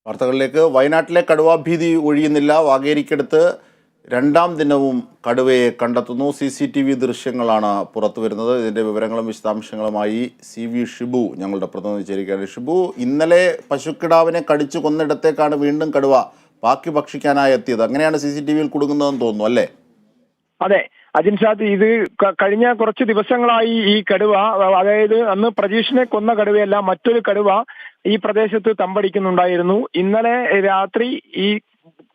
വാർത്തകളിലേക്ക്. വയനാട്ടിലെ കടുവാഭീതി ഒഴിയുന്നില്ല. വാഗേരിക്കടുത്ത് രണ്ടാം ദിനവും കടുവയെ കണ്ടെത്തുന്നു. CCTV ദൃശ്യങ്ങളാണ് പുറത്തു വരുന്നത്. ഇതിൻ്റെ വിവരങ്ങളും വിശദാംശങ്ങളുമായി CV ഷിബു ഞങ്ങളുടെ പ്രതിനിധി ചേരുകയാണ്. ഷിബു, ഇന്നലെ പശുക്കിടാവിനെ കടിച്ചു കൊന്നിടത്തേക്കാണ് വീണ്ടും കടുവ ബാക്കി ഭക്ഷിക്കാനായി എത്തിയത്. അങ്ങനെയാണ് CCTVയിൽ കുടുങ്ങുന്നതെന്ന് തോന്നുന്നു, അല്ലേ? അതെ അജിൻഷാദ്, ഇത് കഴിഞ്ഞ കുറച്ച് ദിവസങ്ങളായി ഈ കടുവ, അതായത് അന്ന് പ്രജീഷിനെ കൊന്ന കടുവയല്ല, മറ്റൊരു കടുവ ഈ പ്രദേശത്ത് തമ്പടിക്കുന്നുണ്ടായിരുന്നു. ഇന്നലെ രാത്രി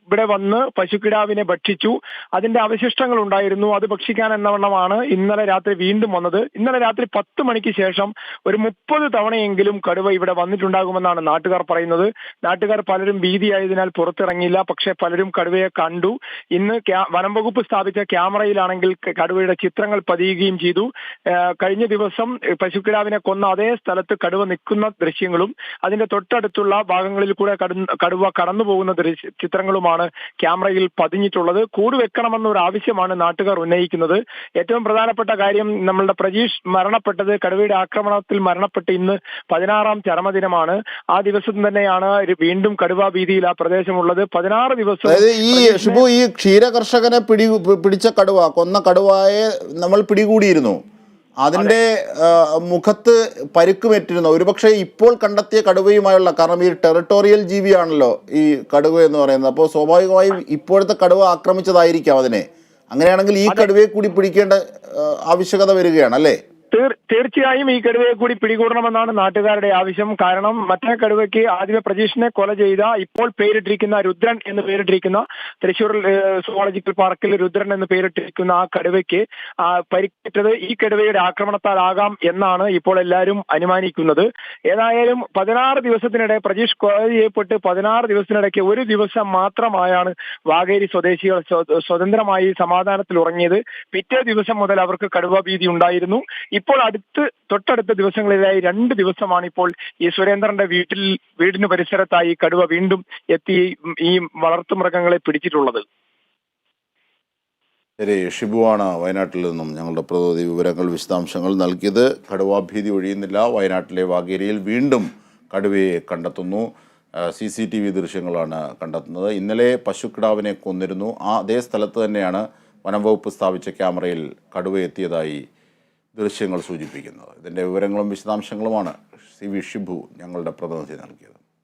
ഇവിടെ വന്ന് പശുക്കിടാവിനെ ഭക്ഷിച്ചു. അതിന്റെ അവശിഷ്ടങ്ങൾ ഉണ്ടായിരുന്നു. അത് ഭക്ഷിക്കാൻ എന്നവണ്ണമാണ് ഇന്നലെ രാത്രി വീണ്ടും വന്നത്. ഇന്നലെ രാത്രി 10 മണിക്ക് ശേഷം ഒരു 30 തവണയെങ്കിലും കടുവ ഇവിടെ വന്നിട്ടുണ്ടാകുമെന്നാണ് നാട്ടുകാർ പറയുന്നത്. നാട്ടുകാർ പലരും ഭീതിയായതിനാൽ പുറത്തിറങ്ങിയില്ല. പക്ഷേ പലരും കടുവയെ കണ്ടു. ഇന്ന് വനം വകുപ്പ് സ്ഥാപിച്ച ക്യാമറയിലാണെങ്കിൽ കടുവയുടെ ചിത്രങ്ങൾ പതിയുകയും ചെയ്തു. കഴിഞ്ഞ ദിവസം പശുക്കിടാവിനെ കൊന്ന അതേ സ്ഥലത്ത് കടുവ നിൽക്കുന്ന ദൃശ്യങ്ങളും അതിന്റെ തൊട്ടടുത്തുള്ള ഭാഗങ്ങളിൽ കൂടെ കടുവ കടന്നു പോകുന്ന ചിത്രങ്ങളുമാണ് ക്യാമറയിൽ പതിഞ്ഞിട്ടുള്ളത്. കൂട് വെക്കണമെന്നൊരു ആവശ്യമാണ് നാട്ടുകാർ ഉന്നയിക്കുന്നത്. ഏറ്റവും പ്രധാനപ്പെട്ട കാര്യം, നമ്മളുടെ പ്രജീഷ് മരണപ്പെട്ടത്, കടുവയുടെ ആക്രമണത്തിൽ മരണപ്പെട്ട് ഇന്ന് 16ാം ചരമദിനമാണ്. ആ ദിവസം തന്നെയാണ് വീണ്ടും കടുവാ ഭീതിയിൽ ആ പ്രദേശമുള്ളത്. 16 ദിവസം ഈ ക്ഷീര കർഷകനെ പിടിച്ച കടുവ, കൊന്ന കടുവയെ നമ്മൾ പിടികൂടിയിരുന്നു. അതിൻ്റെ മുഖത്ത് പരുക്കുമേറ്റിരുന്നു. ഒരുപക്ഷെ ഇപ്പോൾ കണ്ടെത്തിയ കടുവയുമായുള്ള, കാരണം ഈ ടെറിട്ടോറിയൽ ജീവിയാണല്ലോ ഈ കടുവ എന്ന് പറയുന്നത്. അപ്പോൾ സ്വാഭാവികമായും ഇപ്പോഴത്തെ കടുവ ആക്രമിച്ചതായിരിക്കാം അതിനെ. അങ്ങനെയാണെങ്കിൽ ഈ കടുവയെ കൂടി പിടിക്കേണ്ട ആവശ്യകത വരികയാണ്, അല്ലേ? തീർച്ചയായും ഈ കടുവയെ കൂടി പിടികൂടണമെന്നാണ് നാട്ടുകാരുടെ ആവശ്യം. കാരണം മറ്റേ കടുവയ്ക്ക് ആദ്യമേ പ്രജീഷിനെ കൊല ചെയ്ത, ഇപ്പോൾ പേരിട്ടിരിക്കുന്ന രുദ്രൻ എന്ന് പേരിട്ടിരിക്കുന്ന, തൃശ്ശൂർ സുവോളജിക്കൽ പാർക്കിൽ രുദ്രൻ എന്ന് പേരിട്ടിരിക്കുന്ന ആ കടുവയ്ക്ക് പരിക്കേറ്റത് ഈ കടുവയുടെ ആക്രമണത്താലാകാം എന്നാണ് ഇപ്പോൾ എല്ലാവരും അനുമാനിക്കുന്നത്. ഏതായാലും 16 ദിവസത്തിനിടെ പ്രജീഷ് കൊല ചെയ്യപ്പെട്ട് 16 ദിവസത്തിനിടയ്ക്ക് ഒരു ദിവസം മാത്രമായാണ് വാഗേരി സ്വദേശികൾ സ്വതന്ത്രമായി സമാധാനത്തിൽ ഉറങ്ങിയത്. പിറ്റേ ദിവസം മുതൽ അവർക്ക് കടുവ ഭീതി ഉണ്ടായിരുന്നു. ഇപ്പോൾ തൊട്ടടുത്ത ദിവസങ്ങളിലായി 2 ദിവസമാണ് ഇപ്പോൾ ഈ സുരേന്ദ്രന്റെ വീടിന് പരിസരത്തായി കടുവ വീണ്ടും എത്തി ഈ വളർത്തുമൃഗങ്ങളെ പിടിച്ചിട്ടുള്ളത്. ശരി, ഷിബുവാണ് വയനാട്ടിൽ നിന്നും ഞങ്ങളുടെ പ്രതിനിധി വിവരങ്ങൾ വിശദാംശങ്ങൾ നൽകിയത്. കടുവാഭീതി ഒഴിയുന്നില്ല. വയനാട്ടിലെ വാഗേരിയിൽ വീണ്ടും കടുവയെ കണ്ടെത്തുന്നു. CCTV ദൃശ്യങ്ങളാണ് കണ്ടെത്തുന്നത്. ഇന്നലെ പശുക്കിടാവിനെ കൊന്നിരുന്നു. അതേ സ്ഥലത്ത് തന്നെയാണ് വനം വകുപ്പ് സ്ഥാപിച്ച ക്യാമറയിൽ കടുവ എത്തിയതായി ദൃശ്യങ്ങൾ സൂചിപ്പിക്കുന്നത്. ഇതിൻ്റെ വിവരങ്ങളും വിശദാംശങ്ങളുമാണ് CV ഷിബു ഞങ്ങളുടെ പ്രതിനിധി നൽകിയത്.